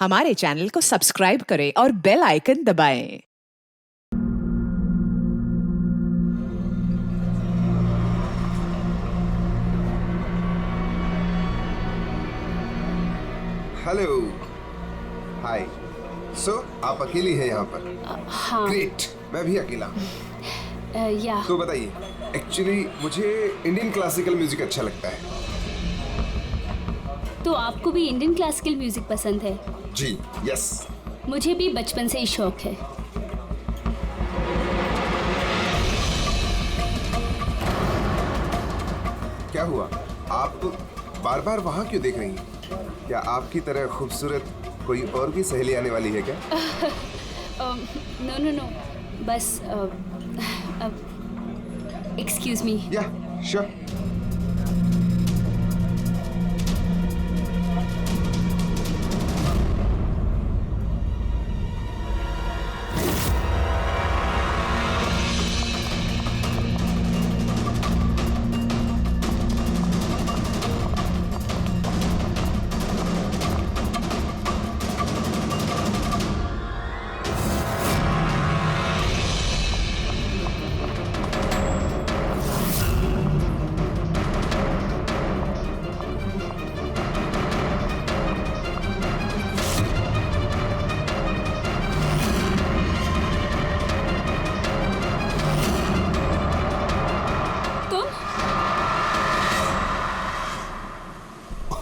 हमारे चैनल को सब्सक्राइब करें और बेल आइकन दबाएं। हेलो, हाय। सो आप अकेली हैं यहाँ पर? हाँ। ग्रेट, मैं भी अकेला हूँ। या तो बताइए, एक्चुअली मुझे इंडियन क्लासिकल म्यूजिक अच्छा लगता है। तो आपको भी इंडियन क्लासिकल म्यूजिक पसंद है? जी, यस। मुझे भी बचपन से ही शौक है। क्या हुआ, आप बार बार वहाँ क्यों देख रही हैं? क्या आपकी तरह खूबसूरत कोई और भी सहेली आने वाली है क्या? नो नो नो, बस एक्सक्यूज मी। या, श्योर।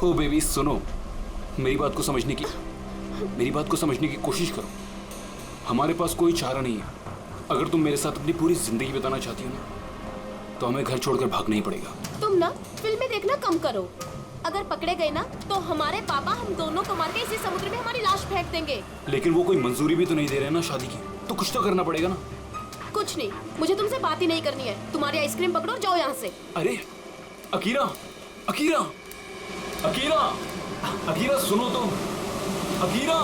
ओ बेबी सुनो, मेरी बात को समझने की कोशिश करो। हमारे पास कोई चारा नहीं है। अगर तुम मेरे साथ अपनी पूरी जिंदगी बिताना चाहती हो ना, तो हमें घर छोड़कर भागना ही पड़ेगा। तुम ना फिल्में देखना कम करो। अगर पकड़े गए ना तो हमारे पापा हम दोनों को मार के इसी समुद्र में हमारी लाश फेंक देंगे। लेकिन वो कोई मंजूरी भी तो नहीं दे रहे ना शादी की, तो कुछ तो करना पड़ेगा ना। कुछ नहीं, मुझे तुमसे बात ही नहीं करनी है। तुम्हारी आइसक्रीम पकड़ो और जाओ यहाँ से। अरे अकीरा, अकीरा, अकीरा, अकीरा सुनो तो, अकीरा,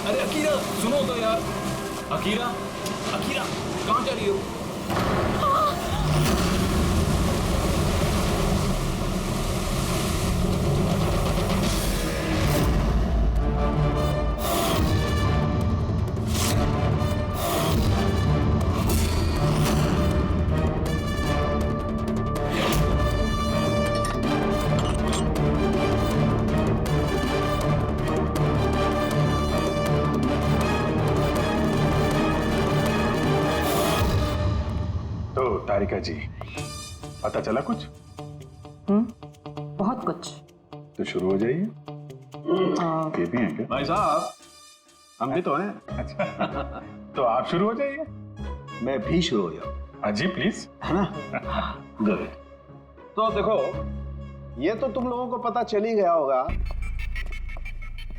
अरे अकीरा सुनो तो यार, अकीरा, अकीरा कहाँ जा रही हो? तो तारिका जी, पता चला कुछ? बहुत कुछ। तो शुरू हो जाइए। ये भी है क्या? भाई साहब, हम भी तो हैं। अच्छा तो आप शुरू हो जाइए। मैं भी शुरू हो जाऊं, हाँ जी प्लीज। है ना? गुड। तो देखो, ये तो तुम लोगों को पता चल ही गया होगा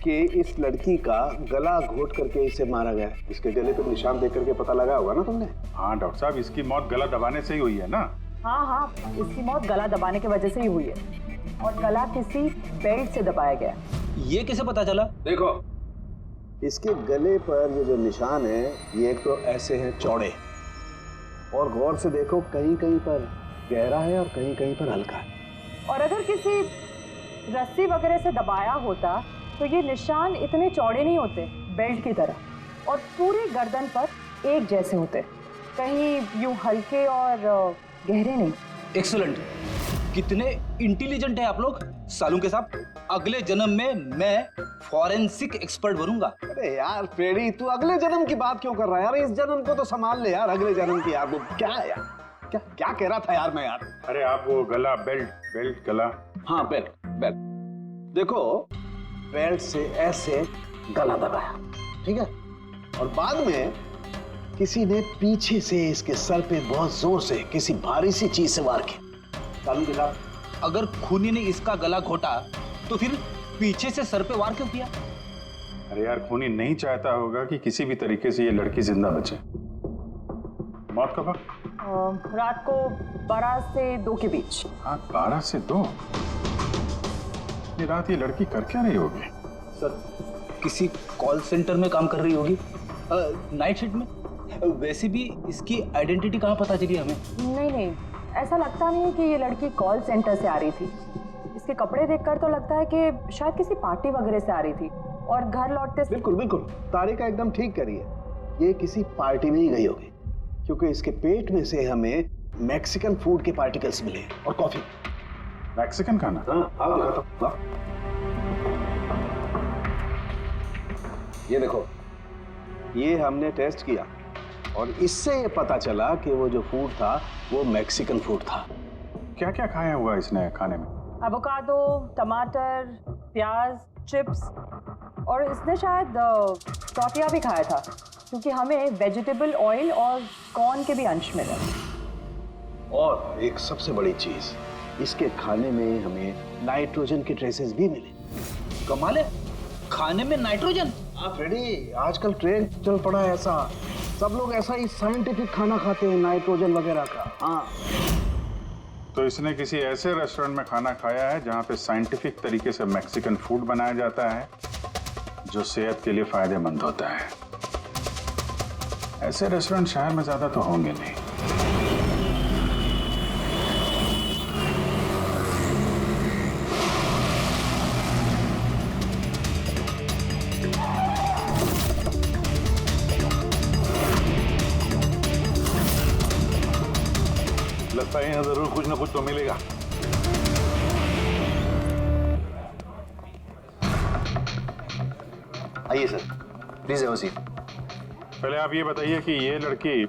कि इस लड़की का गला घोट करके इसे मारा गया है। इसके गले पर निशान देख करके पता लगा होगा ना तुमने? हाँ डॉक्टर साहब, इसकी मौत गला दबाने से ही हुई है ना? हाँ, इसकी मौत गला दबाने की वजह से ही हुई है और गला किसी बेल्ट से दबाया गया। ये कैसे पता चला? देखो, इसके गले पर ये जो निशान है, ये एक तो ऐसे हैं चौड़े, और गौर से देखो कहीं कहीं पर गहरा है और कहीं कहीं पर हल्का है। और अगर किसी रस्सी वगैरह से दबाया होता तो ये निशान इतने चौड़े नहीं होते बेल्ट की तरह, और पूरे गर्दन पर एक जैसे होते, कहीं यूं हल्के और गहरे नहीं। एक्सीलेंट, कितने इंटेलिजेंट है आप लोग। सालू के साथ अगले जन्म में मैं फॉरेंसिक एक्सपर्ट बनूंगा। अरे यार फ्रेडी, तू अगले जन्म की बात क्यों कर रहा है यार? इस जन्म को तो संभाल ले यार, अगले जन्म की यार। वो क्या है यार, क्या क्या कह रहा था यार मैं यार? अरे आप वो गला, बेल्ट गला। हाँ बेल्ट। देखो, बेल्ट से ऐसे गला दबाया, ठीक है, और बाद में किसी ने पीछे से इसके सर पे बहुत जोर से किसी भारी सी चीज से वार किया। सालू के साथ अगर खूनी ने इसका गला घोटा तो फिर पीछे से सर पे वार क्यों किया? अरे यार, खूनी नहीं चाहता होगा कि किसी भी तरीके से ये लड़की जिंदा बचे। मौत कब? रात को 12 से 2 के बीच। हाँ, 12 से 2। ये रात ये लड़की कर क्या रही होगी? सर, किसी कॉल सेंटर में काम कर रही होगी, नाइट शिफ्ट में। वैसे भी इसकी आइडेंटिटी कहाँ पता चली हमें? नहीं, ऐसा लगता नहीं है कि ये लड़की कॉल सेंटर से आ रही थी। इसके कपड़े देखकर तो लगता है कि शायद किसी पार्टी वगैरह से आ रही थी। और घर लौटते बिल्कुल बिल्कुल, तारिका एकदम ठीक करिए। ये किसी पार्टी में ही गई होगी, क्योंकि इसके पेट में से हमें मैक्सिकन फूड के पार्टिकल्स मिले और कॉफी। मैक्सिकन खाना? हाँ। ये देखो, ये हमने टेस्ट किया और इससे ये पता चला कि वो जो फूड था वो मैक्सिकन फूड था। क्या क्या खाया हुआ इसने खाने में? एवोकाडो, टमाटर, प्याज, चिप्स और इसने शायद टॉटिया भी खाया था, क्योंकि हमें वेजिटेबल ऑयल और कॉर्न के भी अंश मिले। और एक सबसे बड़ी चीज, इसके खाने में हमें नाइट्रोजन के ट्रेसेस भी मिले। कमाल है, खाने में नाइट्रोजन। हाँ फ्रेडी, आजकल ट्रेंड चल पड़ा है ऐसा, सब लोग ऐसा ही साइंटिफिक खाना खाते हैं, नाइट्रोजन वगैरह का। हाँ। तो इसने किसी ऐसे रेस्टोरेंट में खाना खाया है जहां पे साइंटिफिक तरीके से मैक्सिकन फूड बनाया जाता है जो सेहत के लिए फायदेमंद होता है। ऐसे रेस्टोरेंट शहर में ज्यादा तो होंगे नहीं। लगता है यहाँ जरूर कुछ ना कुछ तो मिलेगा। आइए sir, please have a seat. पहले आप ये बताइए कि ये लड़की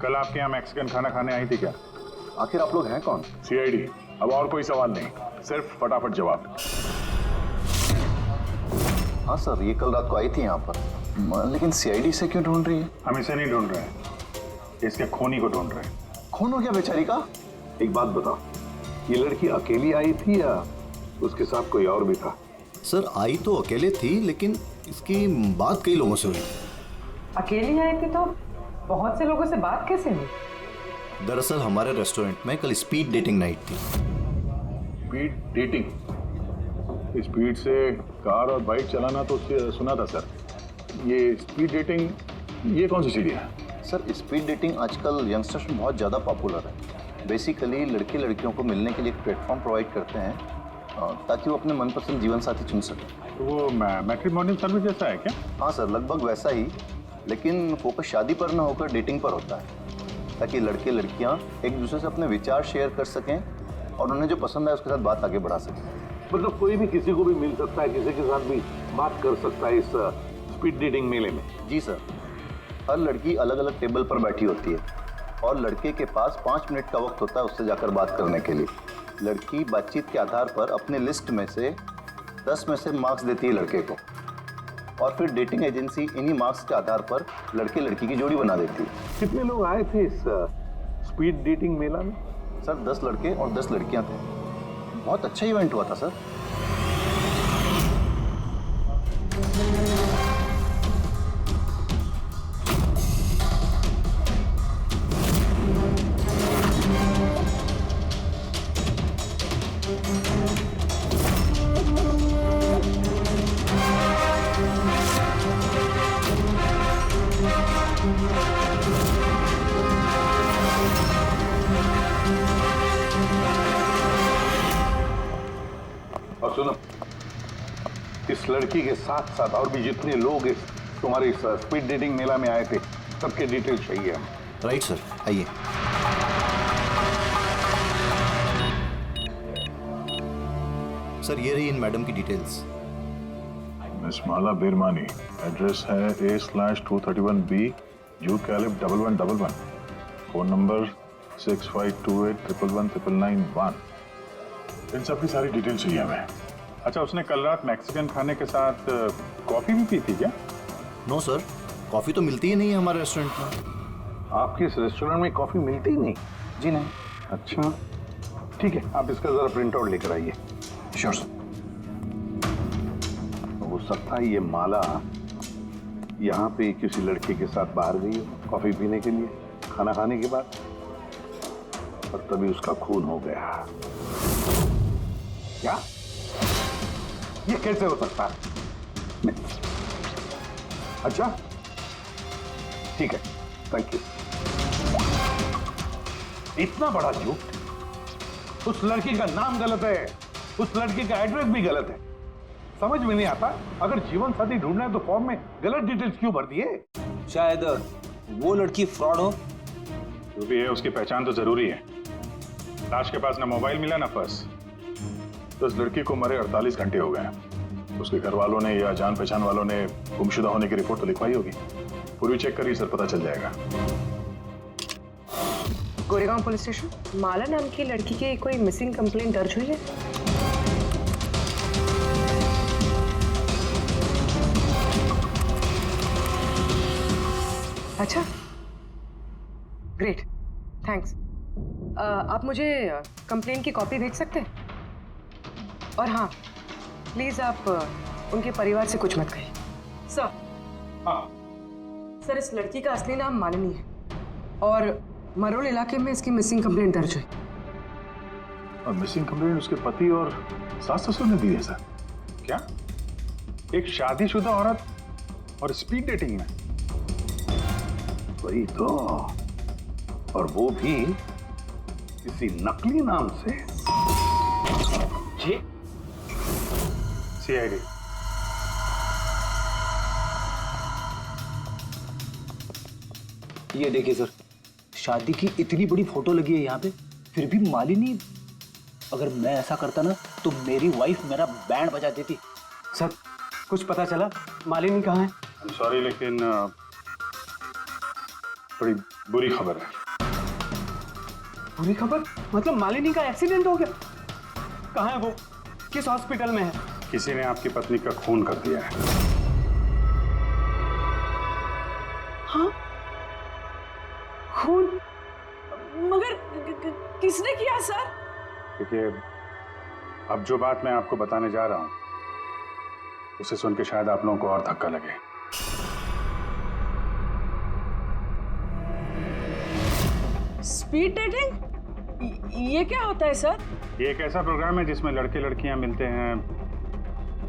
कल आपके यहाँ मैक्सिकन खाना खाने आई थी क्या? आखिर आप लोग हैं कौन? सीआईडी। अब और कोई सवाल नहीं, सिर्फ फटाफट जवाब। हाँ सर, ये कल रात को आई थी यहाँ पर, लेकिन सीआईडी से क्यों ढूंढ रही है? हम इसे नहीं ढूंढ रहे हैं, इसके खूनी को ढूंढ रहे हैं। खून हो गया बेचारी का? एक बात बताओ, ये लड़की अकेली आई थी या उसके साथ कोई और भी था? सर आई तो अकेले थी, लेकिन इसकी बात कई लोगों से हुई। अकेली आई थी तो बहुत से लोगों से बात कैसे हुई? दरअसल हमारे रेस्टोरेंट में कल स्पीड डेटिंग नाइट थी। Speed dating? स्पीड से कार और बाइक चलाना तो सुना था सर। ये स्पीड डेटिंग, ये कौन सी चीज़ है? सर स्पीड डेटिंग आजकल यंगस्टर्स में बहुत ज़्यादा पॉपुलर है। बेसिकली लड़के लड़कियों को मिलने के लिए एक प्लेटफॉर्म प्रोवाइड करते हैं ताकि वो अपने मनपसंद जीवन साथी चुन सकें। तो वो मैट्रिमोनियल सर्विस जैसा है क्या? हाँ सर, लगभग वैसा ही, लेकिन फोकस शादी पर ना होकर डेटिंग पर होता है, ताकि लड़के लड़कियाँ एक दूसरे से अपने विचार शेयर कर सकें और उन्हें जो पसंद है उसके साथ बात आगे बढ़ा सकें। मतलब कोई भी किसी को भी मिल सकता है, किसी के साथ भी बात कर सकता है इस स्पीड डेटिंग मेले में? जी सर, हर लड़की अलग अलग टेबल पर बैठी होती है और लड़के के पास 5 मिनट का वक्त होता है उससे जाकर बात करने के लिए। लड़की बातचीत के आधार पर अपने लिस्ट में से 10 में से मार्क्स देती है लड़के को, और फिर डेटिंग एजेंसी इन्हीं मार्क्स के आधार पर लड़के लड़की की जोड़ी बना देती है। कितने लोग आए थे इस स्पीड डेटिंग मेला में? सर 10 लड़के और 10 लड़कियां थे। बहुत अच्छा इवेंट हुआ था सर। और सुनो, इस लड़की के साथ साथ और भी जितने लोग इस तुम्हारे इस स्पीड डेटिंग मेला में आए थे, सबके डिटेल्स चाहिए। राइट सर, आइए। सर ये रही इन मैडम की डिटेल्स। मिस माला बिरमानी, एड्रेस है A/231B जू कैलिब 1111, फोन नंबर 6528119991। इन सब की सारी डिटेल चाहिए हमें। अच्छा, उसने कल रात मैक्सिकन खाने के साथ कॉफी भी पी थी क्या? नो सर, कॉफी तो मिलती ही नहीं है हमारे रेस्टोरेंट में। आपके इस रेस्टोरेंट में कॉफी मिलती ही नहीं? जी नहीं। अच्छा ठीक है, आप इसका जरा प्रिंट आउट लेकर आइए। Sure sir. हो सकता है ये माला यहाँ पे किसी लड़के के साथ बाहर गई हो कॉफी पीने के लिए खाना खाने के बाद, और तभी उसका खून हो गया। क्या? ये कैसे हो सकता है? अच्छा ठीक है, थैंक यू। इतना बड़ा झूठ? उस लड़की का नाम गलत है, उस लड़की का एड्रेस भी गलत है, समझ में नहीं आता, अगर जीवन साथी ढूंढना है तो फॉर्म में गलत डिटेल्स क्यों भर दिए? शायद वो लड़की फ्रॉड हो। जो भी है उसकी पहचान तो जरूरी है। लाश के पास ना मोबाइल मिला ना पर्स। तो उस लड़की को मरे 48 घंटे हो गए। उसके घर वालों ने या जान पहचान वालों ने गुमशुदा होने की रिपोर्ट तो लिखवाई होगी। पूरी चेक करिए सर, पता चल जाएगा। गोरेगांव पुलिस स्टेशन, माला नाम की लड़की की कोई मिसिंग कंप्लेंट दर्ज हुई है? अच्छा, ग्रेट, थैंक्स। आप मुझे कंप्लेंट की कॉपी भेज सकते हैं? और हाँ, प्लीज आप उनके परिवार से कुछ मत कहिए। सर, हाँ सर, इस लड़की का असली नाम मालिनी है और मरोल इलाके में इसकी मिसिंग कंप्लेंट दर्ज हुई। और मिसिंग कंप्लेंट उसके पति और सास ससुर ने दी है सर? क्या एक शादीशुदा औरत और स्पीड डेटिंग में? वही तो, और वो भी किसी नकली नाम से। जी सीआईडी। ये देखिए सर, शादी की इतनी बड़ी फोटो लगी है यहाँ पे, फिर भी मालिनी। अगर मैं ऐसा करता ना तो मेरी वाइफ मेरा बैंड बजा देती। सर, कुछ पता चला मालिनी कहाँ है? सॉरी, लेकिन बड़ी बुरी खबर है। बुरी खबर? मतलब मालिनी का एक्सीडेंट हो गया? कहाँ है वो? किस हॉस्पिटल में है? किसी ने आपकी पत्नी का खून कर दिया है। हाँ? खून? मगर किसने किया सर? देखिए, अब जो बात मैं आपको बताने जा रहा हूं उसे सुन के शायद आप लोगों को और धक्का लगे। Speed dating? ये क्या होता है सर? ये एक ऐसा प्रोग्राम है जिसमें लड़के लड़कियां मिलते हैं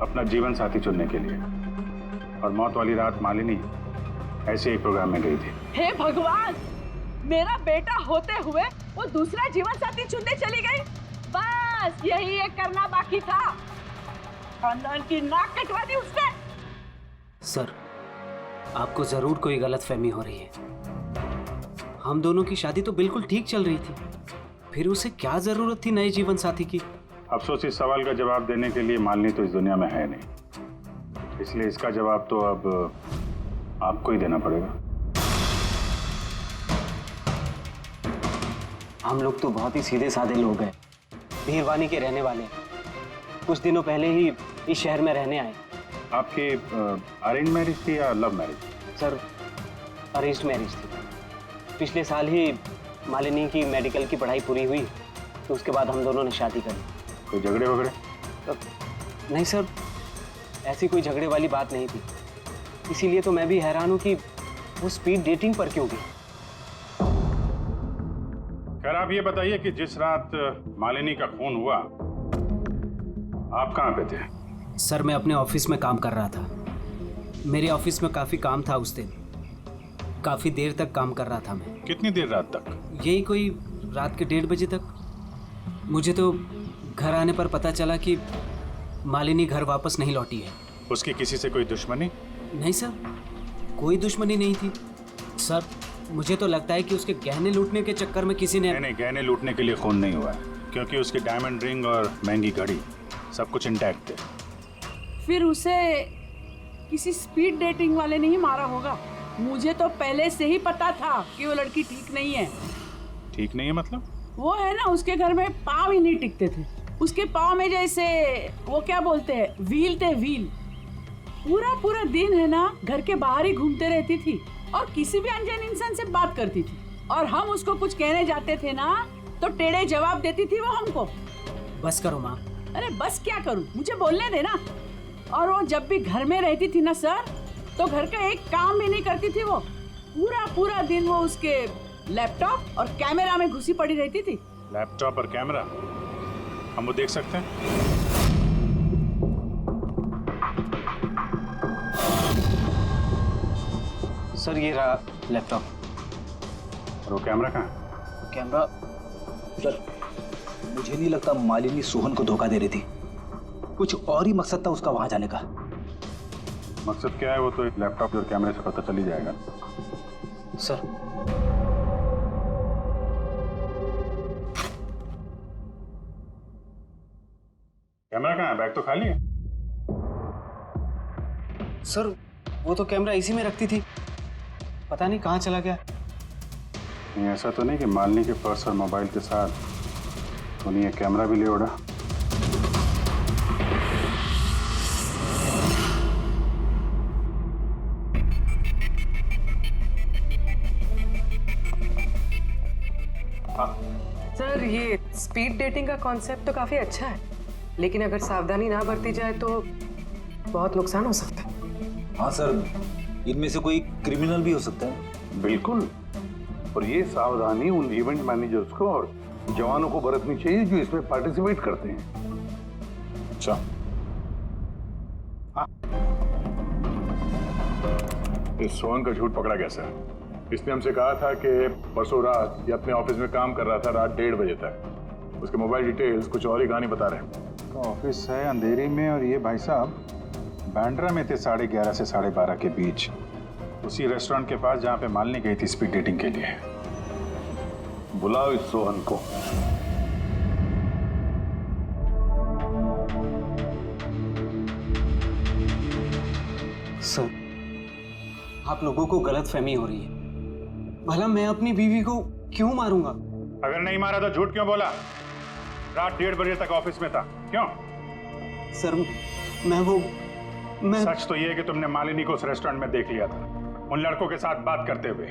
अपना जीवन साथी चुनने के लिए। और मौत वाली रात मालिनी ऐसे एक प्रोग्राम में गई थी। हे भगवान, मेरा बेटा होते हुए वो दूसरा जीवन साथी चुनने चली गई। बस यही एक करना बाकी था। खानदान की नाक कटवा दी उसने। सर, आपको जरूर कोई गलतफहमी हो रही है। हम दोनों की शादी तो बिल्कुल ठीक चल रही थी, फिर उसे क्या जरूरत थी नए जीवन साथी की? अफसोस, इस सवाल का जवाब देने के लिए मालिनी तो इस दुनिया में है नहीं, इसलिए इसका जवाब तो अब आपको ही देना पड़ेगा। हम लोग तो बहुत ही सीधे साधे लोग हैं, भीरवानी के रहने वाले हैं। कुछ दिनों पहले ही इस शहर में रहने आए। आपकी अरेंज मैरिज थी या love marriage? Sir, arranged marriage थी। पिछले साल ही मालिनी की मेडिकल की पढ़ाई पूरी हुई, तो उसके बाद हम दोनों ने शादी कर ली। कोई झगड़े वगड़े? नहीं सर, ऐसी कोई झगड़े वाली बात नहीं थी। इसीलिए तो मैं भी हैरान हूँ कि वो स्पीड डेटिंग पर क्यों गई। खैर, आप ये बताइए कि जिस रात मालिनी का खून हुआ आप कहाँ पे थे? सर, मैं अपने ऑफिस में काम कर रहा था। मेरे ऑफिस में काफ़ी काम था उस दिन। काफ़ी देर तक काम कर रहा था मैं। कितनी देर रात तक? यही कोई रात के 1:30 बजे तक। मुझे तो घर आने पर पता चला कि मालिनी घर वापस नहीं लौटी है। उसकी किसी से कोई दुश्मनी? नहीं सर, कोई दुश्मनी नहीं थी। सर, मुझे तो लगता है कि उसके गहने लूटने के चक्कर में किसी ने... नहीं, गहने लूटने के लिए खून नहीं हुआ है, क्योंकि उसकी डायमंड रिंग और महंगी घड़ी सब कुछ इंटैक्ट थे। फिर उसे किसी स्पीड डेटिंग वाले ने ही मारा होगा। मुझे तो पहले से ही पता था कि वो लड़की ठीक नहीं है। ठीक नहीं है मतलब? वो है ना, उसके घर में पाँव ही नहीं टिकते थे। उसके पाँव में जैसे वो क्या बोलते हैं, व्हील थे, व्हील। पूरा दिन है ना घर के बाहर ही घूमते रहती थी और किसी भी अनजान इंसान से बात करती थी। और हम उसको कुछ कहने जाते थे ना तो टेढ़े जवाब देती थी वो हमको। बस करो माँ। अरे बस क्या करूँ, मुझे बोलने देना। और वो जब भी घर में रहती थी ना सर, तो घर का एक काम भी नहीं करती थी वो। पूरा दिन वो उसके लैपटॉप और कैमरा में घुसी पड़ी रहती थी। लैपटॉप और कैमरा हम वो देख सकते हैं? सर, ये रहा लैपटॉप। और वो कैमरा कहाँ है? कैमरा? सर, मुझे नहीं लगता मालिनी सोहन को धोखा दे रही थी। कुछ और ही मकसद था उसका वहां जाने का। मकसद क्या है वो तो एक लैपटॉप और कैमरे से पता चल ही जाएगा। सर कैमरा कहाँ है? बैग तो खाली है। सर वो तो कैमरा इसी में रखती थी, पता नहीं कहाँ चला गया। नहीं ऐसा तो नहीं कि मालिनी के पर्स और मोबाइल के साथ उन्हें एक कैमरा भी ले उड़ा? सर ये स्पीड डेटिंग का कॉन्सेप्ट तो काफी अच्छा है, लेकिन अगर सावधानी ना बरती जाए तो बहुत नुकसान हो सकता है। हाँ सर, इनमें से कोई क्रिमिनल भी हो सकता है। बिल्कुल, और ये सावधानी उन इवेंट मैनेजर्स को और जवानों को बरतनी चाहिए जो इसमें पार्टिसिपेट करते हैं। अच्छा, इस सोहन का झूठ पकड़ा कैसे? इसने हमसे कहा था कि परसों रात ये अपने ऑफिस में काम कर रहा था रात 1:30 बजे तक। उसके मोबाइल डिटेल्स कुछ और ही कहानी बता रहे हैं। ऑफिस है अंधेरी में और ये भाई साहब बांद्रा में थे 11:30 से 12:30 के बीच, उसी रेस्टोरेंट के पास जहाँ पे मालिनी गई थी स्पीड डेटिंग के लिए। बुलाओ इस सोहन को। सर आप लोगों को गलतफहमी हो रही है। भला मैं अपनी बीवी को क्यों मारूंगा? अगर नहीं मारा तो झूठ क्यों बोला? रात 1:30 बजे तक ऑफिस में था, क्यों? सर मैं सच तो ये है कि तुमने मालिनी को उस रेस्टोरेंट में देख लिया था उन लड़कों के साथ बात करते हुए।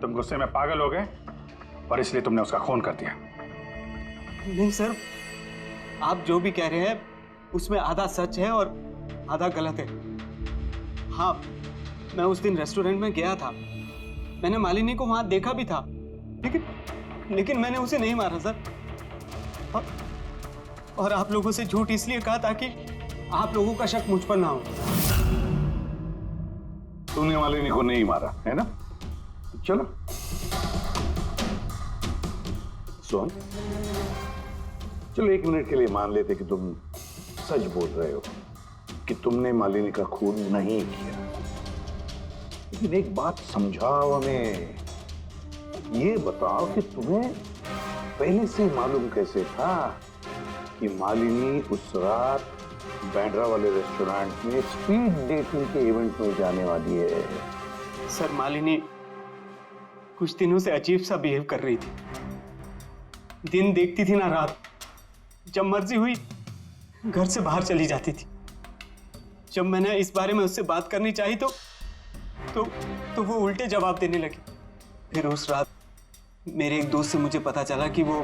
तुम गुस्से में पागल हो गए और इसलिए तुमने उसका खून कर दिया। नहीं सर, आप जो भी कह रहे हैं उसमें आधा सच है और आधा गलत है। हाँ, मैं उस दिन रेस्टोरेंट में गया था, मैंने मालिनी को वहां देखा भी था, लेकिन मैंने उसे नहीं मारा सर। और आप लोगों से झूठ इसलिए कहा ताकि आप लोगों का शक मुझ पर ना हो। तूने मालिनी को नहीं मारा है ना? चलो सोहन, चलो 1 मिनट के लिए मान लेते कि तुम सच बोल रहे हो कि तुमने मालिनी का खून नहीं किया, लेकिन एक बात समझाओ हमें। ये बताओ कि तुम्हें पहले से मालूम कैसे था कि मालिनी उस रात बांद्रा वाले रेस्टोरेंट में स्पीड डेटिंग के इवेंट में जाने वाली है? सर मालिनी कुछ दिनों से अजीब सा बिहेव कर रही थी। दिन देखती थी ना रात, जब मर्जी हुई घर से बाहर चली जाती थी। जब मैंने इस बारे में उससे बात करनी चाहिए तो वो उल्टे जवाब देने लगी। फिर उस रात मेरे एक दोस्त से मुझे पता चला कि वो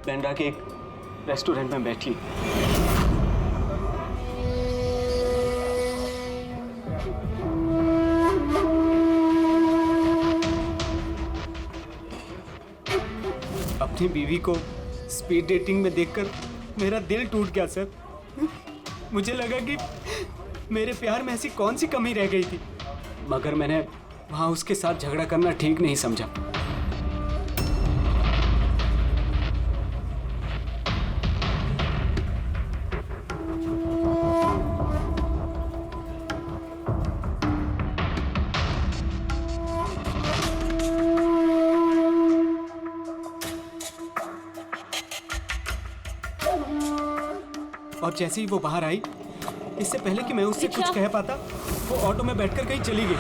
बांद्रा के एक रेस्टोरेंट में बैठी। अपनी बीवी को स्पीड डेटिंग में देखकर मेरा दिल टूट गया सर। मुझे लगा कि मेरे प्यार में ऐसी कौन सी कमी रह गई थी, मगर मैंने वहां उसके साथ झगड़ा करना ठीक नहीं समझा। और जैसे ही वो बाहर आई, इससे पहले कि मैं उससे कुछ कह पाता, वो ऑटो में बैठकर कहीं चली गई।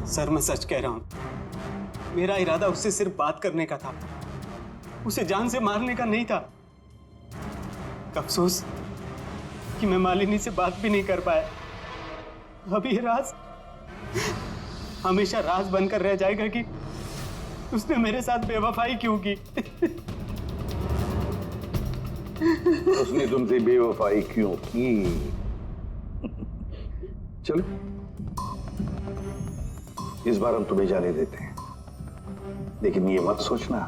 सर मैं सच कह रहा हूं, मेरा इरादा उससे सिर्फ बात करने का था, उसे जान से मारने का नहीं था। अफसोस कि मैं मालिनी से बात भी नहीं कर पाया। अब ये राज हमेशा राज बनकर रह जाएगा कि उसने मेरे साथ बेवफाई क्यों की। उसने तुमसे बेवफाई क्यों की? चलो इस बार हम तुम्हें जाने देते हैं, लेकिन ये मत सोचना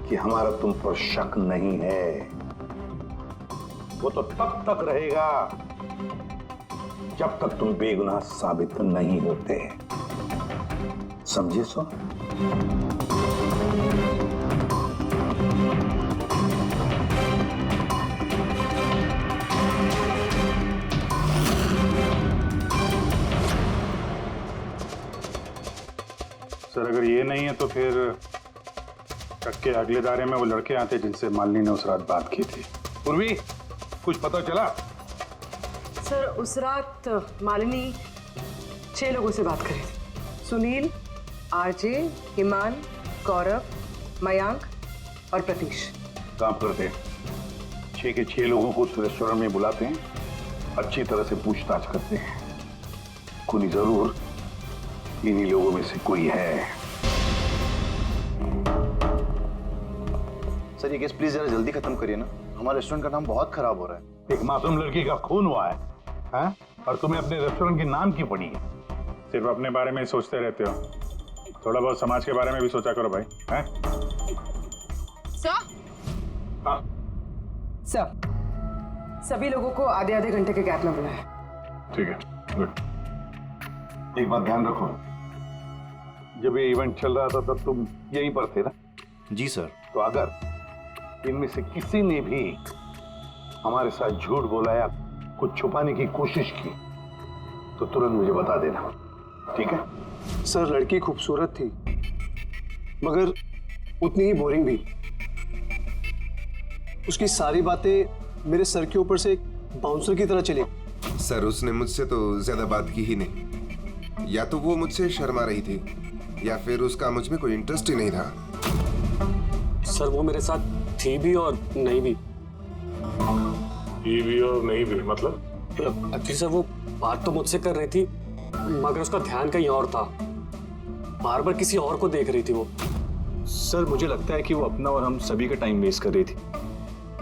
कि हमारा तुम पर शक नहीं है। वो तो तब तक रहेगा जब तक तुम बेगुनाह साबित नहीं होते। समझे सो? सर अगर ये नहीं है तो फिर ट्रक के अगले दायरे में वो लड़के आते जिनसे मालिनी ने उस रात बात की थी। पूर्वी, कुछ पता चला? सर उस रात मालिनी 6 लोगों से बात करी थी। सुनील, आरजे, ईमान, गौरव, मयांक और प्रतीश। काम करते हैं, 6 के 6 लोगों को उस रेस्टोरेंट में बुलाते हैं, अच्छी तरह से पूछताछ करते हैं। खूनी जरूर इन्हीं लोगों में से कोई है। सर ये केस प्लीज जरा जल्दी खत्म करिए ना, हमारे रेस्टोरेंट का नाम बहुत खराब हो रहा है। एक मासूम लड़की का खून हुआ है, हैं? और तुम्हें अपने रेस्टोरेंट के नाम की पड़ी है। सिर्फ अपने बारे में ही सोचते रहते हो, थोड़ा बहुत समाज के बारे में भी सोचा करो भाई। हैं? सर, हाँ सर सभी लोगों को आधे आधे घंटे के गैप में बुलाएं। ठीक है, गुड। एक बात ध्यान रखो, जब ये इवेंट चल रहा था तब तुम यहीं पर थे ना? जी सर। तो अगर इनमें से किसी ने भी हमारे साथ झूठ बोला या कुछ छुपाने की कोशिश की तो तुरंत मुझे बता देना, ठीक है? सर लड़की खूबसूरत थी मगर उतनी ही बोरिंग भी। उसकी सारी बातें मेरे सर के ऊपर से एक बाउंसर की तरह चली। सर उसने मुझसे तो ज्यादा बात की ही नहीं, या तो वो मुझसे शर्मा रही थी या फिर उसका मुझ में कोई इंटरेस्ट ही नहीं था। सर वो मेरे साथ थी भी और नहीं भी। ये भी और नहीं भी मतलब? एक्चुअली सर वो बात तो मुझसे कर रही थी मगर उसका ध्यान कहीं और था, बार बार किसी और को देख रही थी वो। सर मुझे लगता है कि वो अपना और हम सभी का टाइम वेस्ट कर रही थी।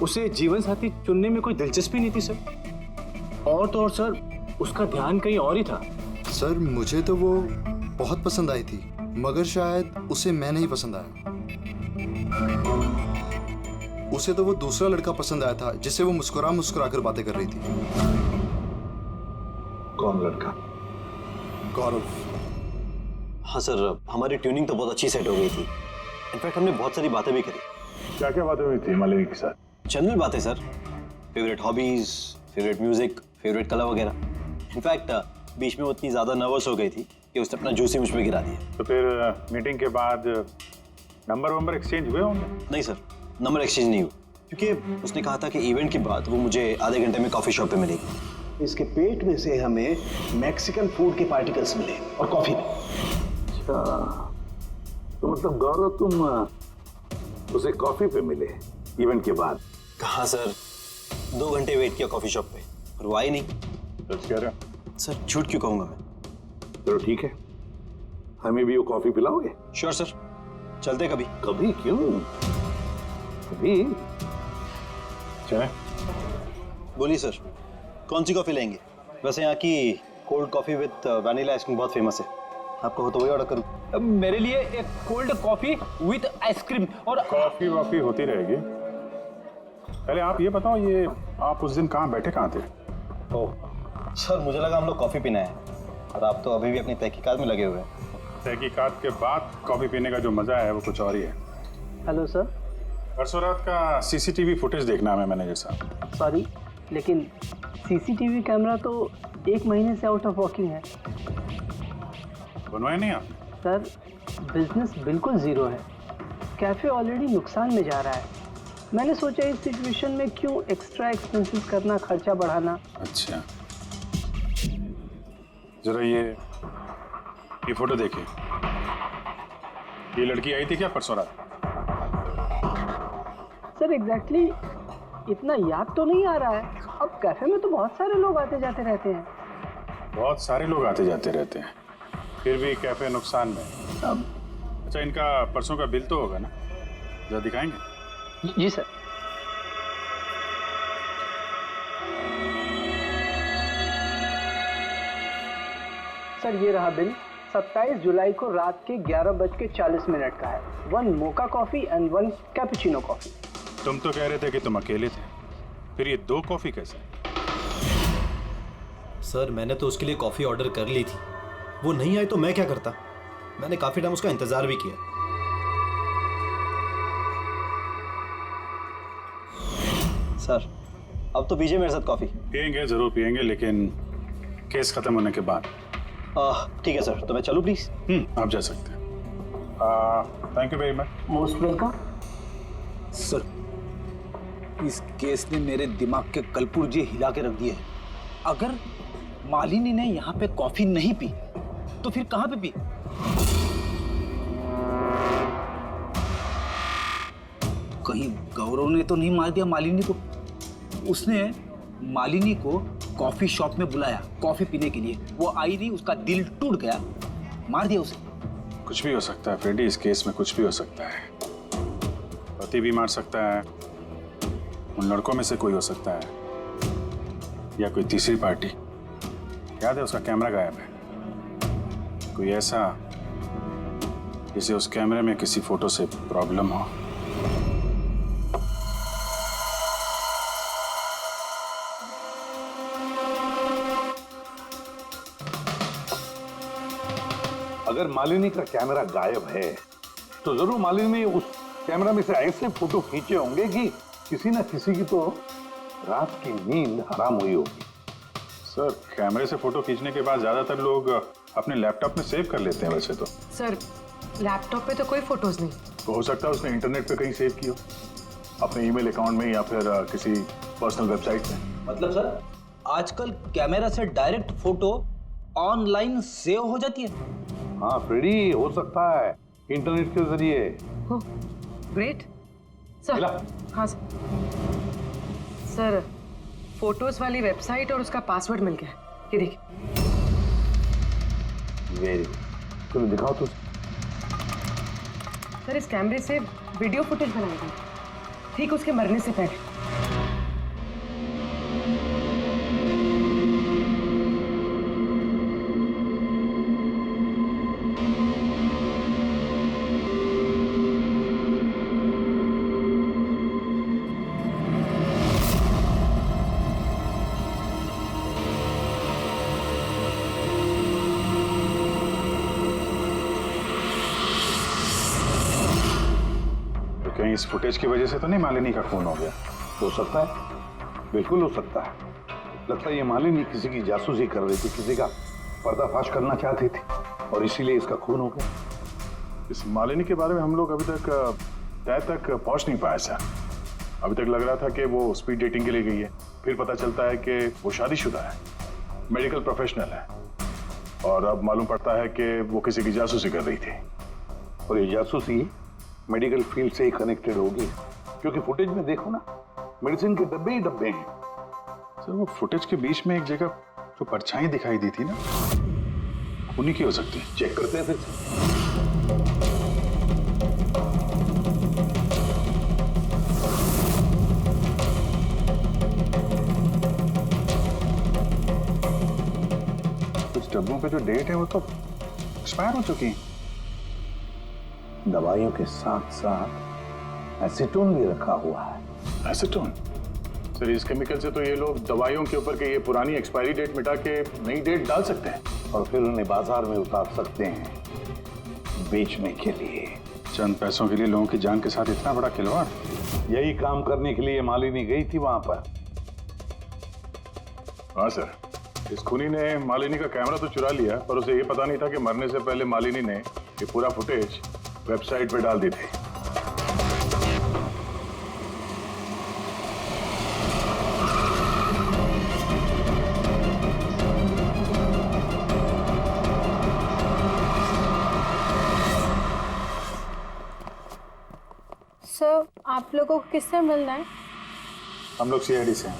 उसे जीवन साथी चुनने में कोई दिलचस्पी नहीं थी सर। और तो और सर उसका ध्यान कहीं और ही था। सर मुझे तो वो बहुत पसंद आई थी मगर शायद उसे मैं नहीं पसंद आया। उसे तो वो दूसरा लड़का पसंद आया था जिससे वो मुस्कुरा कर बातें कर रही थी। कौन लड़का? गौरव। हाँ सर, हमारी ट्यूनिंग तो बहुत अच्छी सेट हो गई थी। इनफैक्ट हमने बहुत सारी बातें भी करी। क्या क्या बातें हुई थी मालिनी के साथ? जनरल बातें sir, favourite hobbies, favourite music, favourite colour वगैरह। इनफैक्ट बीच में वो इतनी ज्यादा नर्वस हो गई थी कि उसने अपना जूस ही मुझ पे गिरा दिया। तो फिर मीटिंग के बाद नंबर एक्सचेंज हुए होंगे? नहीं सर, नंबर एक्सचेंज नहीं हुआ क्योंकि उसने कहा था कि इवेंट के बाद वो मुझे आधे घंटे में कॉफी शॉप पे मिलेगी। इसके पेट में से हमें मैक्सिकन फूड के पार्टिकल्स मिले और कॉफी में। अच्छा, तो मतलब गौरव तुम उसे कॉफी पे मिले इवेंट के बाद? कहाँ सर, 2 घंटे वेट किया कॉफी शॉप पे और वो आई नहीं। सच कह रहे हो? सर झूठ क्यों कहूंगा मैं। चलो ठीक है, हमें भी वो कॉफी पिलाओगे? श्योर सर, चलते कभी। कभी क्यों, कभी। चले। बोलिए सर, कौन सी कॉफी लेंगे? वैसे यहाँ की cold coffee with vanilla ice cream बहुत फेमस है, आपको हो तो वही ऑर्डर करूँ। मेरे लिए एक कोल्ड कॉफी विद आइसक्रीम। और कॉफी वॉफी होती रहेगी, पहले आप ये बताओ, ये आप उस दिन कहाँ बैठे कहाँ थे? ओह सर, मुझे लगा हम लोग कॉफी पीना है और आप तो अभी भी अपनी तहकीकात में लगे हुए हैं। तहकीकात के बाद कॉफी पीने का जो मजा है वो कुछ और ही है। Hello sir. परसों रात का सीसीटीवी फुटेज देखना है मैनेजर साहब। सॉरी, लेकिन सीसीटीवी कैमरा तो 1 महीने से आउट ऑफ वर्किंग है। बनवाए नहीं आप? सर बिजनेस बिल्कुल ज़ीरो है, कैफ़े ऑलरेडी नुकसान में जा रहा है। मैंने सोचा इस सिचुएशन में क्यों एक्स्ट्रा एक्सपेंसेस करना, खर्चा बढ़ाना। अच्छा, जरा ये फोटो देखिए, ये लड़की आई थी क्या परसों रात? सर एग्जैक्टली इतना याद तो नहीं आ रहा है। अब कैफे में तो बहुत सारे लोग आते जाते रहते हैं। बहुत सारे लोग आते जाते रहते हैं, फिर भी कैफे नुकसान में। अच्छा, इनका परसों का बिल तो होगा ना, जरा दिखाएंगे? जी सर। सर ये रहा बिल, 27 जुलाई को रात के 11:40 का है। 1 mocha coffee and 1 cappuccino coffee. तुम तो कह रहे थे कि तुम अकेले थे, फिर ये 2 कॉफी कैसे? सर मैंने तो उसके लिए कॉफी ऑर्डर कर ली थी, वो नहीं आई तो मैं क्या करता? मैंने काफ़ी टाइम उसका इंतज़ार भी किया। सर अब तो पीजिए मेरे साथ कॉफ़ी। पियेंगे, जरूर पियेंगे, लेकिन केस खत्म होने के बाद। ठीक है सर, तो मैं चलूँ प्लीज़? आप जा सकते हैं। Thank you very much. Most welcome. Sir, इस केस ने मेरे दिमाग के कलपुर्जे हिला के रख दिए हैं। अगर मालिनी ने यहाँ पे कॉफी नहीं पी तो फिर कहाँ पे पी? कहीं गौरव ने तो नहीं मार दिया मालिनी को? उसने मालिनी को कॉफी शॉप में बुलाया कॉफी पीने के लिए, वो आई नहीं, उसका दिल टूट गया, मार दिया उसे। कुछ भी हो सकता है फ्रेडी, इस केस में कुछ भी हो सकता है। पति भी मार सकता है, उन लड़कों में से कोई हो सकता है, या कोई तीसरी पार्टी। याद है उसका कैमरा गायब है, कोई ऐसा जिसे उस कैमरे में किसी फोटो से प्रॉब्लम हो। अगर मालिनी का कैमरा गायब है तो जरूर मालिनी ने उस कैमरा में से ऐसे फोटो खींचे होंगे कि किसी ना किसी की तो रात की नींद हराम हुई होगी। सर, कैमरे से फोटो खींचने के बाद ज्यादातर लोग अपने लैपटॉप में सेव कर लेते हैं। वैसे तो सर, लैपटॉप पे तो कोई फोटोज नहीं। तो हो सकता है उसने इंटरनेट पे कहीं सेव की हो, अपने ईमेल अकाउंट में या फिर किसी पर्सनल वेबसाइट में। मतलब सर, आजकल कैमरा से डायरेक्ट फोटो ऑनलाइन सेव हो जाती है? हाँ फ्रेडी, हो सकता है इंटरनेट के जरिए। Great sir. हाँ सर, फोटोज वाली वेबसाइट और उसका पासवर्ड मिल गया। ये देखिए। वेरी गुड, चलो दिखाओ तो। सर, इस कैमरे से वीडियो फुटेज बनाई गई ठीक उसके मरने से पहले। कहीं इस फुटेज की वजह से तो नहीं मालिनी का खून हो गया? हो सकता है, बिल्कुल हो सकता है। लगता है ये मालिनी किसी की जासूसी कर रही थी, किसी का पर्दाफाश करना चाहती थी और इसीलिए इसका खून हो गया। इस मालिनी के बारे में हम लोग अभी तक तय तक पहुंच नहीं पाए सर। अभी तक लग रहा था कि वो स्पीड डेटिंग के लिए गई है, फिर पता चलता है कि वो शादीशुदा है, मेडिकल प्रोफेशनल है, और अब मालूम पड़ता है कि वो किसी की जासूसी कर रही थी। और ये जासूसी मेडिकल फील्ड से ही कनेक्टेड होगी, क्योंकि फुटेज में देखो ना, मेडिसिन के डब्बे ही डब्बे हैं। सर, वो फुटेज के बीच में एक जगह जो परछाई दिखाई दी थी ना, उन्हीं की हो सकती है। चेक करते हैं फिर। कुछ डब्बों पे जो डेट है वो तो एक्सपायर हो चुकी है। दवाइयों के साथ साथ एसीटोन भी रखा हुआ है। एसीटोन? सर, इस केमिकल से तो ये लोग दवाइयों के ऊपर के ये पुरानी एक्सपायरी डेट मिटा के नई डेट डाल सकते हैं और फिर उन्हें बाजार में उतार सकते हैं बेचने के लिए। चंद पैसों के लिए लोगों की जान के साथ इतना बड़ा खिलवाड़? यही काम करने के लिए मालिनी गई थी वहां पर। हाँ सर, इस खूनी ने मालिनी का कैमरा तो चुरा लिया, पर उसे ये पता नहीं था कि मरने से पहले मालिनी ने ये पूरा फुटेज वेबसाइट पे डाल दी थी। सर, आप लोगों को किससे मिलना है? हम लोग सीआईडी से हैं।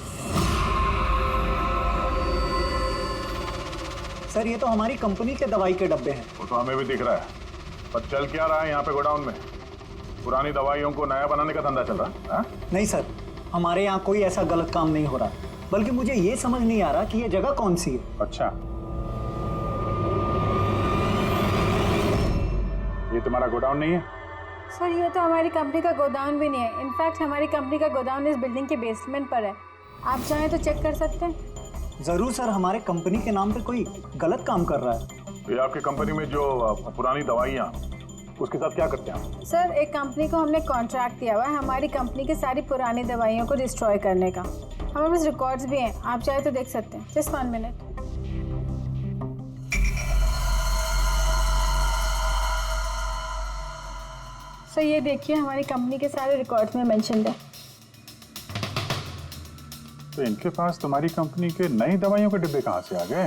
सर, ये तो हमारी कंपनी के दवाई के डब्बे हैं। वो तो हमें भी दिख रहा है, पर चल क्या रहा है यहाँ पे गोडाउन में? पुरानी दवाइयों को नया बनाने का धंधा चल रहा है? नहीं सर, हमारे यहाँ कोई ऐसा गलत काम नहीं हो रहा, बल्कि मुझे ये समझ नहीं आ रहा कि ये जगह कौन सी है। अच्छा, ये तुम्हारा गोडाउन नहीं है? सर, ये तो हमारी कंपनी का गोदाम भी नहीं है। इनफैक्ट हमारी कंपनी का गोदाम इस बिल्डिंग के बेसमेंट पर है। आप चाहें तो चेक कर सकते हैं। जरूर सर, हमारे कंपनी के नाम पे कोई गलत काम कर रहा है। ये आपकी कंपनी में जो पुरानी दवाइयाँ, उसके साथ क्या करते हैं आप? सर, एक कंपनी को हमने कॉन्ट्रैक्ट दिया हुआ है हमारी कंपनी की सारी पुरानी दवाइयों को डिस्ट्रॉय करने का। हमारे पास रिकॉर्ड्स भी हैं, आप चाहे तो देख सकते हैं। Just 1 minute. सर ये देखिए, हमारी कंपनी के सारे रिकॉर्ड्स में मेंशन्ड है। तो इनके पास तुम्हारी कंपनी के नई दवाइयों के डिब्बे कहाँ से आ गए?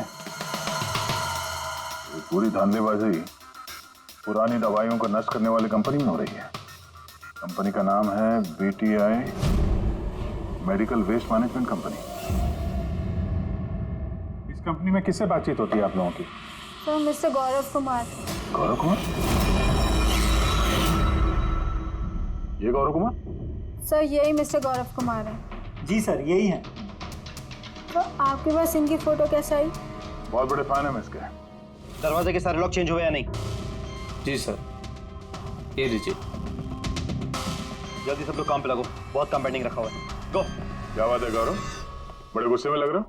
ये पूरी धांधलीबाजी पुरानी दवाइयों को नष्ट करने वाली कंपनी में हो रही है। कंपनी का नाम है BTI medical waste management company. इस कंपनी में किससे बातचीत होती है आप लोगों की? Sir, mister Gaurav Kumar. गौरव कुमार? ये गौरव कुमार? सर, यही मिस्टर गौरव कुमार है। जी सर, यही है। तो आपके पास इनकी फोटो कैसे आई? बहुत बड़े फैन है मैं इसके। दरवाजे के सारे लॉक चेंज हुए या नहीं? जी सर, ये लीजिए। जल्दी सब लोग काम पे लगो, बहुत काम पेंडिंग रखा हुआ है। गो। क्या बात है गौरव, बड़े गुस्से में लग रहे हो?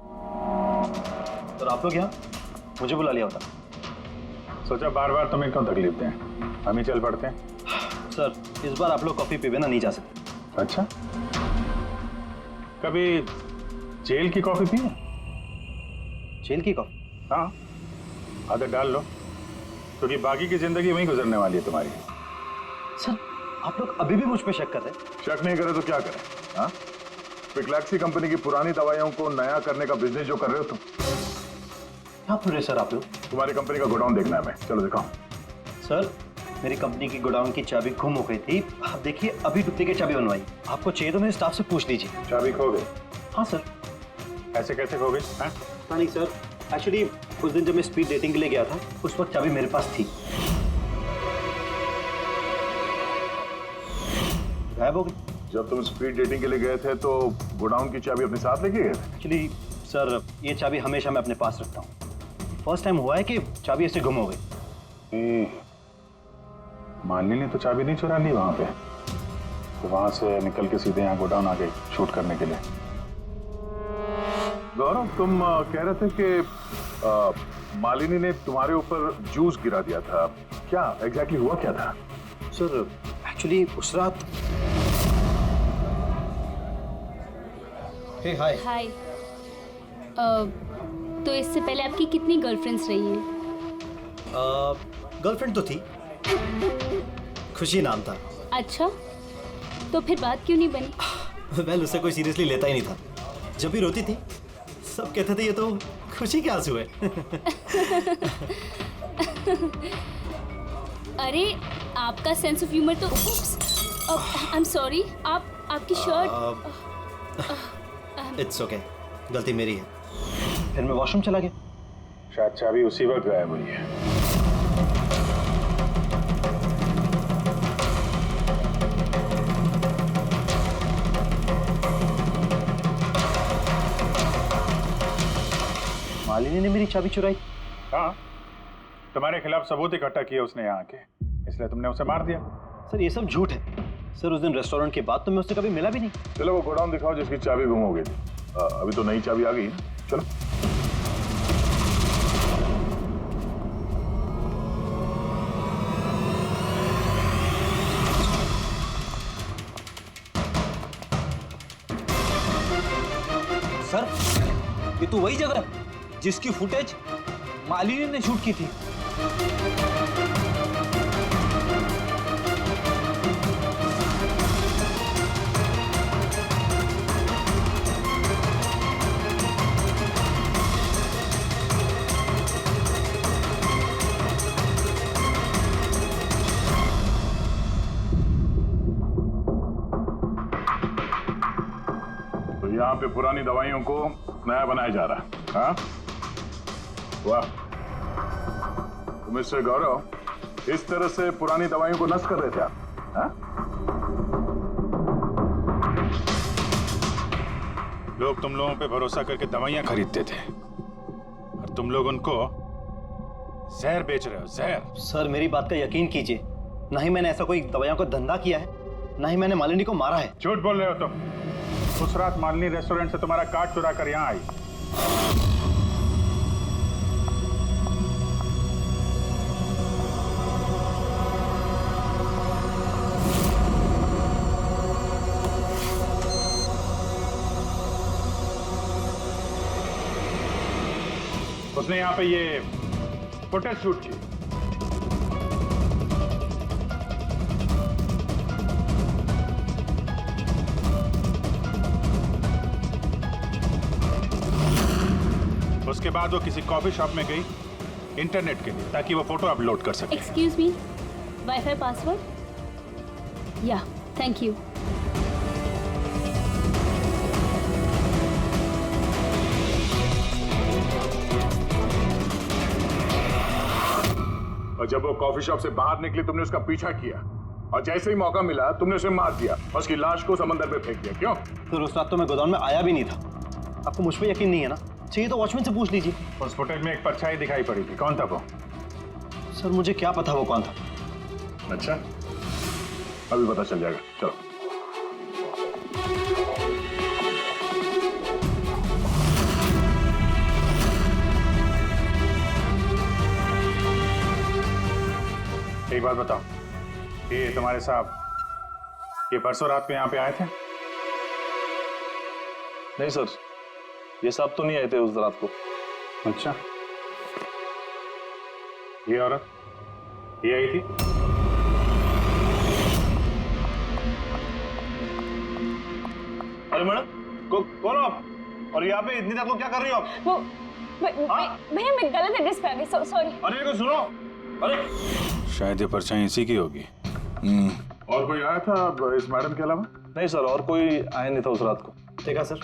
सर आप लोग यहाँ मुझे बुला लिया होता। सोचा बार बार तुम्हें क्यों तकलीफ दें, हम ही चल पड़ते हैं। सर इस बार आप लोग कॉफी पी बिना नहीं जा सकते। अच्छा, कभी जेल की कॉफी पी है? जेल की कॉफी? हाँ, आदत डाल लो, क्योंकि बाकी की जिंदगी वहीं गुजरने वाली है तुम्हारी। सर आप लोग अभी भी मुझ पे शक कर रहे हैं? शक नहीं करे तो क्या करें? हाँ, पिक्लैक्सी कंपनी की पुरानी दवाइयों को नया करने का बिजनेस जो कर रहे हो तुम। क्या पूरे सर आप लोग? तुम्हारी कंपनी का गोडाउन देखना है मैं, चलो दिखाओ। सर मेरी कंपनी की गोडाउन की चाबी गुम हो गई थी, आप देखिए अभी डुप्लीकेट चाबी बनवाई। आपको चाहिए तो मेरे स्टाफ से पूछ लीजिए। चाबी खो गई? हाँ सर। ऐसे कैसे खो गई? हाँ नहीं सर, एक्चुअली उस दिन जब मैं स्पीड डेटिंग के लिए गया था उस वक्त चाबी मेरे पास थी। गायब हो गई। जब तुम स्पीड डेटिंग के लिए गए थे तो गोडाउन की चाबी अपने साथ लेके गए थे? एक्चुअली सर ये चाबी हमेशा मैं अपने पास रखता हूँ। फर्स्ट टाइम हुआ है कि चाबी ऐसे गुम हो गई। मालिनी ने तो चाबी नहीं चुरा ली वहां पे, तो वहां से निकल के सीधे यहाँ गोडाउन आ गए शूट करने के लिए। गौरव, तुम कह रहे थे कि मालिनी ने तुम्हारे ऊपर जूस गिरा दिया था, क्या एग्जैक्टली हुआ क्या था? सर एक्चुअली उस रात। हे हाय। हाय। तो इससे पहले आपकी कितनी गर्लफ्रेंड्स रही हैं? गर्लफ्रेंड तो थी, खुशी नाम था। अच्छा, तो फिर बात क्यों नहीं बनी? वेल उसे कोई सीरियसली लेता ही नहीं था। जब भी रोती थी सब कहते थे ये तो खुशी के आंसू है। अरे आपका सेंस ऑफ ह्यूमर तो आई एम सॉरी, आपकी शर्ट। इट्स ओके, गलती मेरी है। फिर मैं वॉशरूम चला गया। शायद चाबी उसी वक्त गायब हुई है। मालिनी ने मेरी चाबी चुराई? हाँ, तुम्हारे खिलाफ सबूत इकट्ठा किए उसने यहाँ आके, इसलिए तुमने उसे मार दिया। सर ये सब झूठ है। सर उस दिन रेस्टोरेंट के बाद तो मैं उससे कभी मिला भी नहीं। चलो वो गोडाउन दिखाओ जिसकी चाबी गुम हो गई थी। अभी तो नई चाबी आ गई, चलो। सर ये तो वही जगह है जिसकी फुटेज मालिनी ने शूट की थी। तो यहाँ पे पुरानी दवाइयों को नया बनाया जा रहा है। हाँ, वाह। तो मिस्टर गौरव, इस तरह से पुरानी दवाइयों को नष्ट कर रहे थे आप? हाँ? लोग तुम लोगों पे भरोसा करके दवाइयां खरीदते थे और तुम लोग उनको जहर बेच रहे हो, जहर। सर मेरी बात का यकीन कीजिए, ना ही मैंने ऐसा कोई दवाइयों का धंधा किया है, ना ही मैंने मालिनी को मारा है। झूठ बोल रहे हो तुम। उस रात मालिनी रेस्टोरेंट से तुम्हारा कार्ड चुरा कर यहाँ आई। उसने यहाँ पे ये फुटेज शूट की। उसके बाद वो किसी कॉफी शॉप में गई इंटरनेट के लिए, ताकि वो फोटो अपलोड कर सके। Excuse me, wifi password? या, थैंक यू। और जब वो कॉफी शॉप से बाहर निकली तुमने उसका पीछा किया, और जैसे ही मौका मिला तुमने उसे मार दिया और उसकी लाश को समंदर में फेंक दिया। क्यों? फिर उस रात तो मैं गोदाम में आया भी नहीं था। आपको मुझ पर यकीन नहीं है ना? चाहिए तो वॉचमैन से पूछ लीजिए। उस फुटेज में एक परछाई दिखाई पड़ी थी, कौन था वो? सर मुझे क्या पता वो कौन था। अच्छा, अभी पता चल जाएगा, चलो। एक बात बताओ, ये तुम्हारे साहब ये परसों रात में यहाँ पे आए थे? नहीं सर, ये साहब तो नहीं आए थे उस रात को। अच्छा, ये औरत ये आई थी? अरे मैडम, कौन हो आप? और यहाँ पे इतनी रात को क्या कर रही हो आप? वो भैया मैं गलत एड्रेस पे आ गई, सॉरी। अरे को सुनो, अरे शायद ये परछाई इसी की होगी। और कोई आया था इस मैडम के अलावा? नहीं सर, और कोई आया नहीं था उस रात को। देखा सर,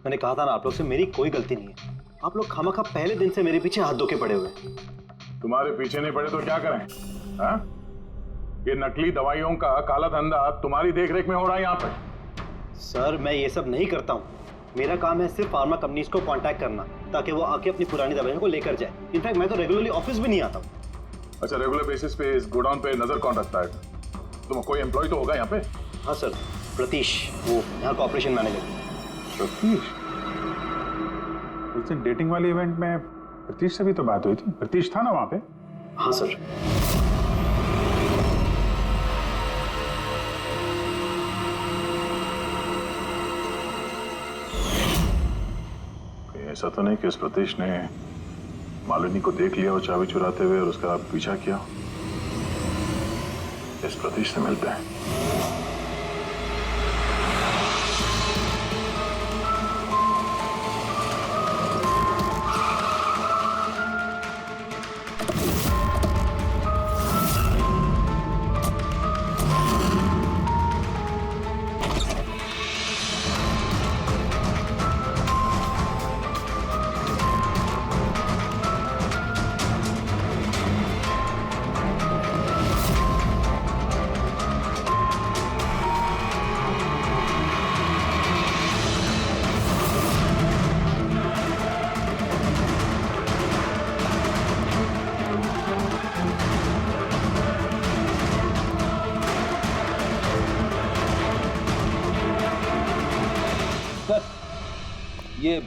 मैंने कहा था ना आप लोग से, मेरी कोई गलती नहीं है। आप लोग खामखा पहले दिन से मेरे पीछे हाथ धो के पड़े हुए। तुम्हारे पीछे नहीं पड़े तो क्या करें? हाँ? ये नकली दवाइयों का काला धंधा तुम्हारी देखरेख में हो रहा है यहाँ पे। सर मैं ये सब नहीं करता हूँ। मेरा काम है सिर्फ फार्मा कंपनीज को कांटेक्ट करना, ताकि वो आके अपनी पुरानी दवाइयों को लेकर जाए। इनफैक्ट मैं तो रेगुलरली ऑफिस भी नहीं आता हूँ। अच्छा, रेगुलर बेसिस पे इस गोडाउन पे नजर कौन रखता है? तुम कोई एम्प्लॉय तो होगा यहाँ पे? हाँ सर, प्रतीश, वो यहाँ का ऑपरेशन मैनेजर। प्रतीश? उस दिन डेटिंग वाले इवेंट में प्रतीश से भी तो बात हुई थी। प्रतीश था ना वहाँ पे? हाँ सर। ऐसा तो नहीं कि इस प्रतीश ने मालिनी को देख लिया और चाबी चुराते हुए और उसका पीछा किया? इस प्रतीश से मिलते हैं। ये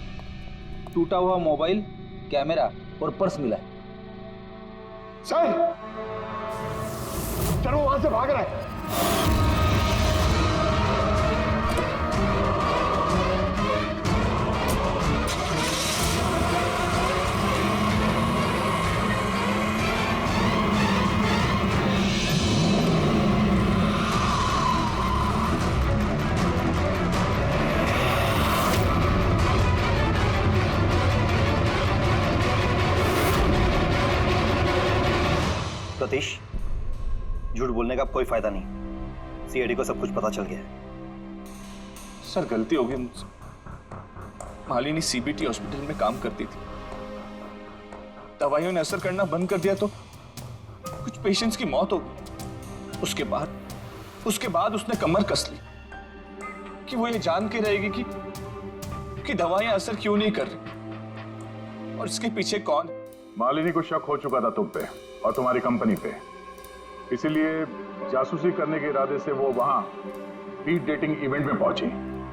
टूटा हुआ मोबाइल, कैमरा और पर्स मिला है। सर, सर वो वहां से भाग रहा है। सतीश, झूठ बोलने का कोई फायदा नहीं। सीआईडी को सब कुछ पता चल गया है। सर गलती हो गई मुझसे। मालिनी सीबीटी हॉस्पिटल में काम करती थी। दवाइयों ने असर करना बंद कर दिया तो कुछ पेशेंट्स की मौत हो गई। उसके बाद उसने कमर कस ली कि वो ये जान के रहेगी कि दवाइयां असर क्यों नहीं कर रही और इसके पीछे कौन। मालिनी को शक हो चुका था तुम पे और तुम्हारी कंपनी पे, इसीलिए जासूसी करने के इरादे से वो वहां स्पीड डेटिंग इवेंट में पहुंची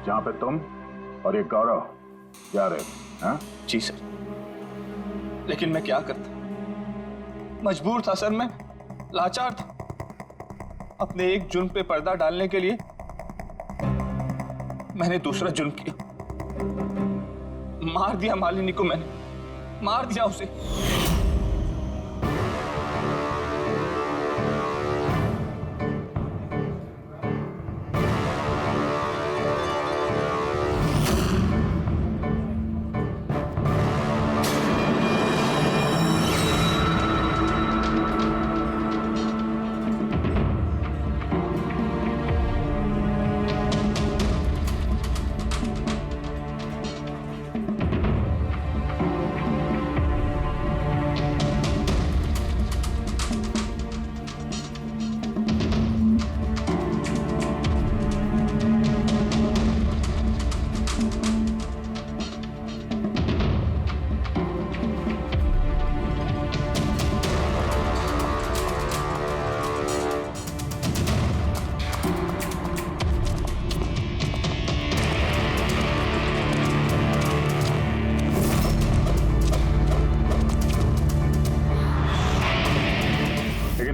जहां पे तुम और एक गौरव जा रहे थे। हाँ? जी सर, लेकिन मैं क्या करता, मजबूर था सर, मैं लाचार था। अपने एक जुर्म पे पर्दा डालने के लिए मैंने दूसरा जुर्म किया, मार दिया मालिनी को मैंने। मार दिया उसे।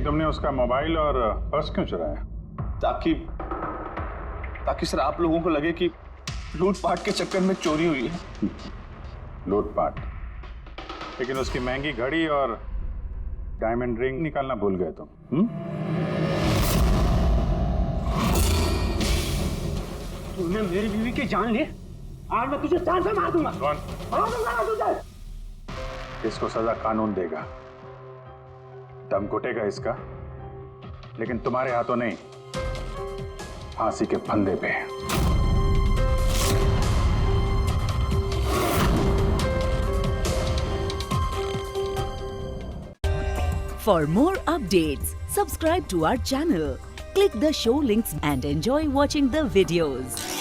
तुमने उसका मोबाइल और पर्स क्यों चुराया? ताकि सर आप लोगों को लगे कि लूटपाट के चक्कर में चोरी हुई है। लूटपाट? लेकिन उसकी महंगी घड़ी और डायमंड रिंग निकालना भूल गए तुम। तूने मेरी बीवी की जान ली, आज मैं तुझे जान से मार दूंगा। कौन? इसको सजा कानून देगा। दम घुटेगा इसका, लेकिन तुम्हारे हाथों नहीं, फांसी के फंदे पे। For more updates, subscribe to our channel, click the show links and enjoy watching the videos.